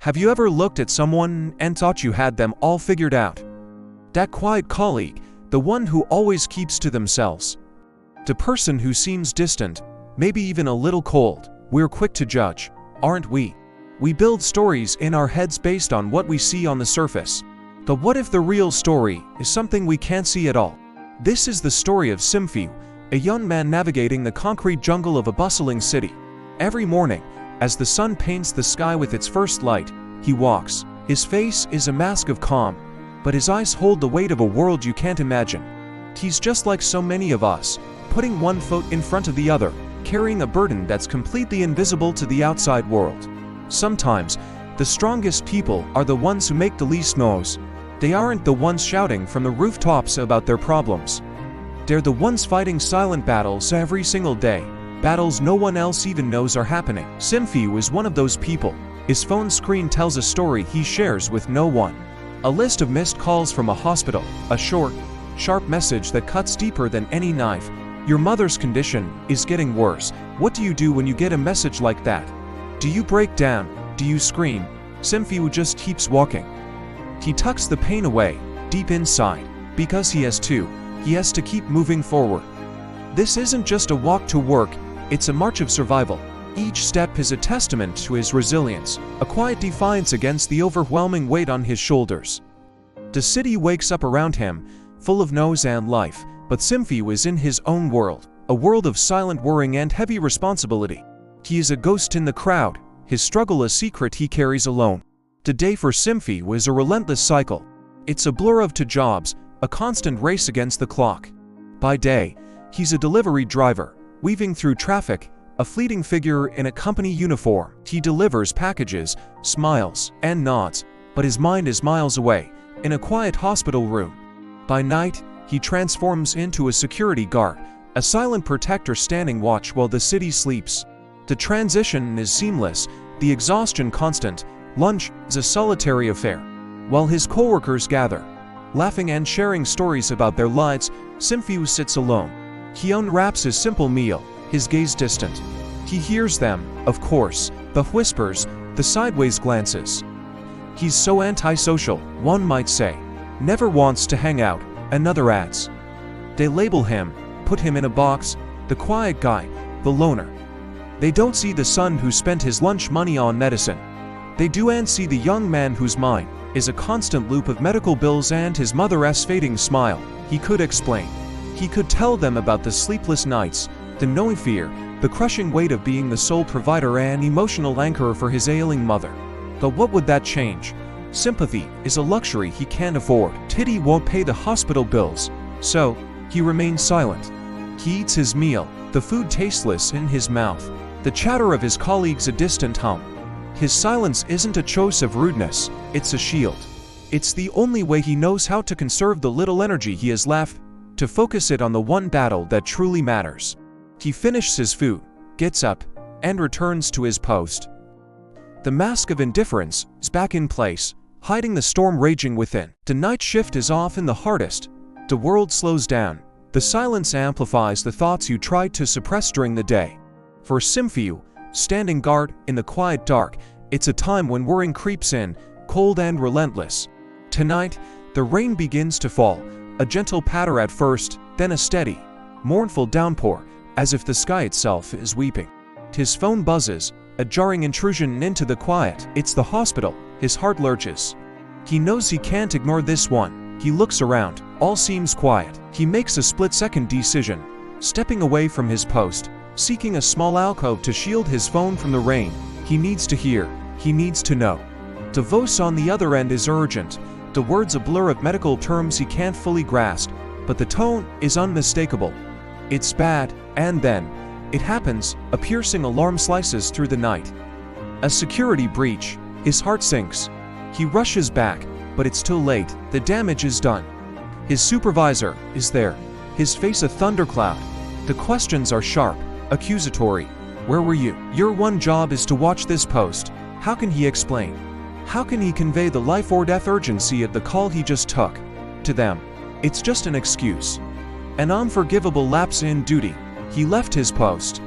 Have you ever looked at someone and thought you had them all figured out? That quiet colleague, the one who always keeps to themselves. The person who seems distant, maybe even a little cold. We're quick to judge, aren't we? We build stories in our heads based on what we see on the surface. But what if the real story is something we can't see at all? This is the story of Simfiu, a young man navigating the concrete jungle of a bustling city. Every morning, as the sun paints the sky with its first light, he walks. His face is a mask of calm, but his eyes hold the weight of a world you can't imagine. He's just like so many of us, putting one foot in front of the other, carrying a burden that's completely invisible to the outside world. Sometimes, the strongest people are the ones who make the least noise. They aren't the ones shouting from the rooftops about their problems. They're the ones fighting silent battles every single day. Battles no one else even knows are happening. Simfiu is one of those people. His phone screen tells a story he shares with no one. A list of missed calls from a hospital, a short, sharp message that cuts deeper than any knife. Your mother's condition is getting worse. What do you do when you get a message like that? Do you break down? Do you scream? Simfiu just keeps walking. He tucks the pain away, deep inside, because he has to. He has to keep moving forward. This isn't just a walk to work, it's a march of survival. Each step is a testament to his resilience, a quiet defiance against the overwhelming weight on his shoulders. The city wakes up around him, full of noise and life, but Simfiu is in his own world, a world of silent worrying and heavy responsibility. He is a ghost in the crowd, his struggle a secret he carries alone. The day for Simfiu is a relentless cycle. It's a blur of two jobs, a constant race against the clock. By day, he's a delivery driver, weaving through traffic, a fleeting figure in a company uniform. He delivers packages, smiles, and nods, but his mind is miles away, in a quiet hospital room. By night, he transforms into a security guard, a silent protector standing watch while the city sleeps. The transition is seamless, the exhaustion constant. Lunch is a solitary affair. While his coworkers gather, laughing and sharing stories about their lives, Simfiu sits alone. He unwraps his simple meal, his gaze distant. He hears them, of course, the whispers, the sideways glances. He's so antisocial, one might say. Never wants to hang out, another adds. They label him, put him in a box, the quiet guy, the loner. They don't see the son who spent his lunch money on medicine. They do and see the young man whose mind is a constant loop of medical bills and his mother's fading smile. He could explain. He could tell them about the sleepless nights, the gnawing fear, the crushing weight of being the sole provider and emotional anchor for his ailing mother. But what would that change? Sympathy is a luxury he can't afford. Titty won't pay the hospital bills, so he remains silent. He eats his meal, the food tasteless in his mouth, the chatter of his colleagues a distant hum. His silence isn't a choice of rudeness, it's a shield. It's the only way he knows how to conserve the little energy he has left, to focus it on the one battle that truly matters. He finishes his food, gets up, and returns to his post. The mask of indifference is back in place, hiding the storm raging within. The night shift is often the hardest. The world slows down. The silence amplifies the thoughts you tried to suppress during the day. For Simfiu, standing guard in the quiet dark, it's a time when worrying creeps in, cold and relentless. Tonight, the rain begins to fall, a gentle patter at first, then a steady, mournful downpour, as if the sky itself is weeping. His phone buzzes, a jarring intrusion into the quiet. It's the hospital. His heart lurches. He knows he can't ignore this one. He looks around. All seems quiet. He makes a split-second decision, stepping away from his post, seeking a small alcove to shield his phone from the rain. He needs to hear. He needs to know. The voice on the other end is urgent, the words a blur of medical terms he can't fully grasp, but the tone is unmistakable. It's bad, and then, it happens, a piercing alarm slices through the night. A security breach. His heart sinks. He rushes back, but it's too late. The damage is done. His supervisor is there, his face a thundercloud. The questions are sharp, accusatory. Where were you? Your one job is to watch this post. How can he explain? How can he convey the life or death urgency of the call he just took? To them, it's just an excuse. An unforgivable lapse in duty. He left his post.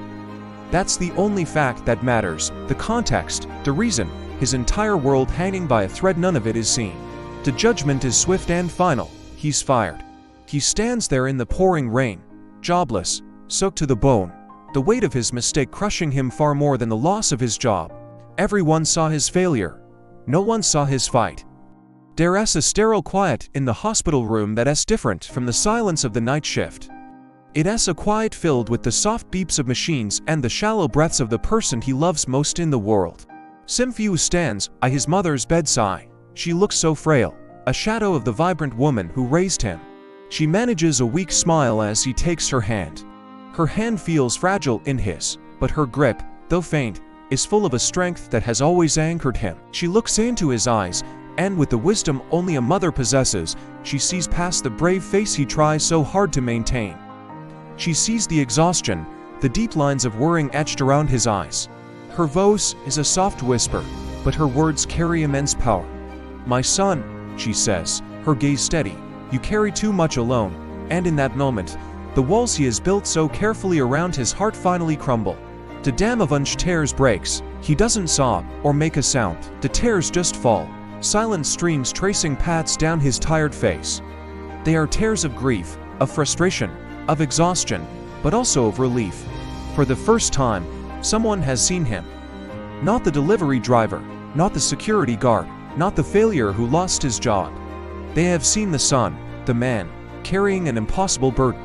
That's the only fact that matters, the context, the reason. his entire world hanging by a thread. None of it is seen. The judgment is swift and final. He's fired. He stands there in the pouring rain, jobless, soaked to the bone, the weight of his mistake crushing him far more than the loss of his job. Everyone saw his failure. No one saw his fight. There's a sterile quiet in the hospital room that's different from the silence of the night shift. It's a quiet filled with the soft beeps of machines and the shallow breaths of the person he loves most in the world. Simfyu stands by his mother's bedside. She looks so frail, a shadow of the vibrant woman who raised him. She manages a weak smile as he takes her hand. Her hand feels fragile in his, but her grip, though faint, is full of a strength that has always anchored him. She looks into his eyes, and with the wisdom only a mother possesses, she sees past the brave face he tries so hard to maintain. She sees the exhaustion, the deep lines of worrying etched around his eyes. Her voice is a soft whisper, but her words carry immense power. "My son," she says, her gaze steady, "you carry too much alone." And in that moment, the walls he has built so carefully around his heart finally crumble. The dam of tears breaks. He doesn't sob or make a sound. The tears just fall, silent streams tracing paths down his tired face. They are tears of grief, of frustration, of exhaustion, but also of relief. For the first time, someone has seen him. Not the delivery driver, not the security guard, not the failure who lost his job. They have seen the son, the man, carrying an impossible burden.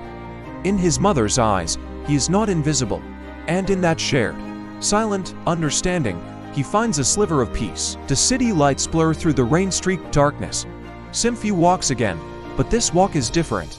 In his mother's eyes, he is not invisible, and in that shared, silent understanding, he finds a sliver of peace. The city lights blur through the rain-streaked darkness. Simfyu walks again, but this walk is different.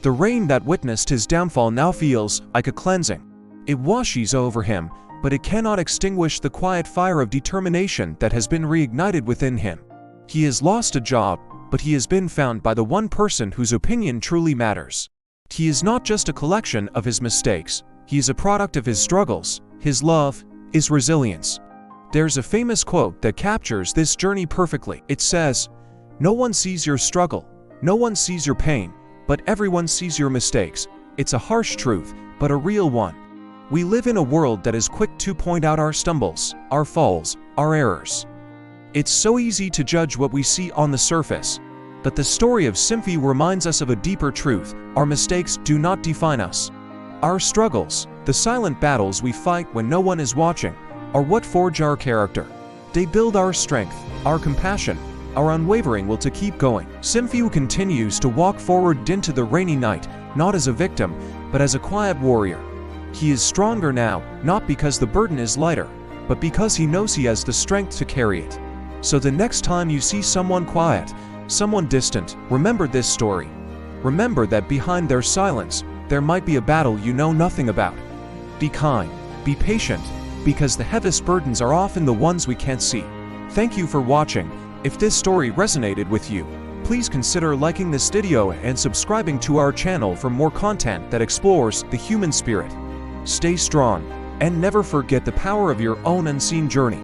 The rain that witnessed his downfall now feels like a cleansing. It washes over him, but it cannot extinguish the quiet fire of determination that has been reignited within him. He has lost a job, but he has been found by the one person whose opinion truly matters. He is not just a collection of his mistakes, he is a product of his struggles, his love, his resilience. There's a famous quote that captures this journey perfectly. It says, "No one sees your struggle, no one sees your pain, but everyone sees your mistakes." It's a harsh truth, but a real one. We live in a world that is quick to point out our stumbles, our falls, our errors. It's so easy to judge what we see on the surface. But the story of Simfyu reminds us of a deeper truth: our mistakes do not define us. Our struggles, the silent battles we fight when no one is watching, are what forge our character. They build our strength, our compassion, our unwavering will to keep going. Simfyu continues to walk forward into the rainy night, not as a victim, but as a quiet warrior. He is stronger now, not because the burden is lighter, but because he knows he has the strength to carry it. So the next time you see someone quiet, someone distant, remember this story. Remember that behind their silence, there might be a battle you know nothing about. Be kind, be patient, because the heaviest burdens are often the ones we can't see. Thank you for watching. If this story resonated with you, please consider liking this video and subscribing to our channel for more content that explores the human spirit. Stay strong, and never forget the power of your own unseen journey.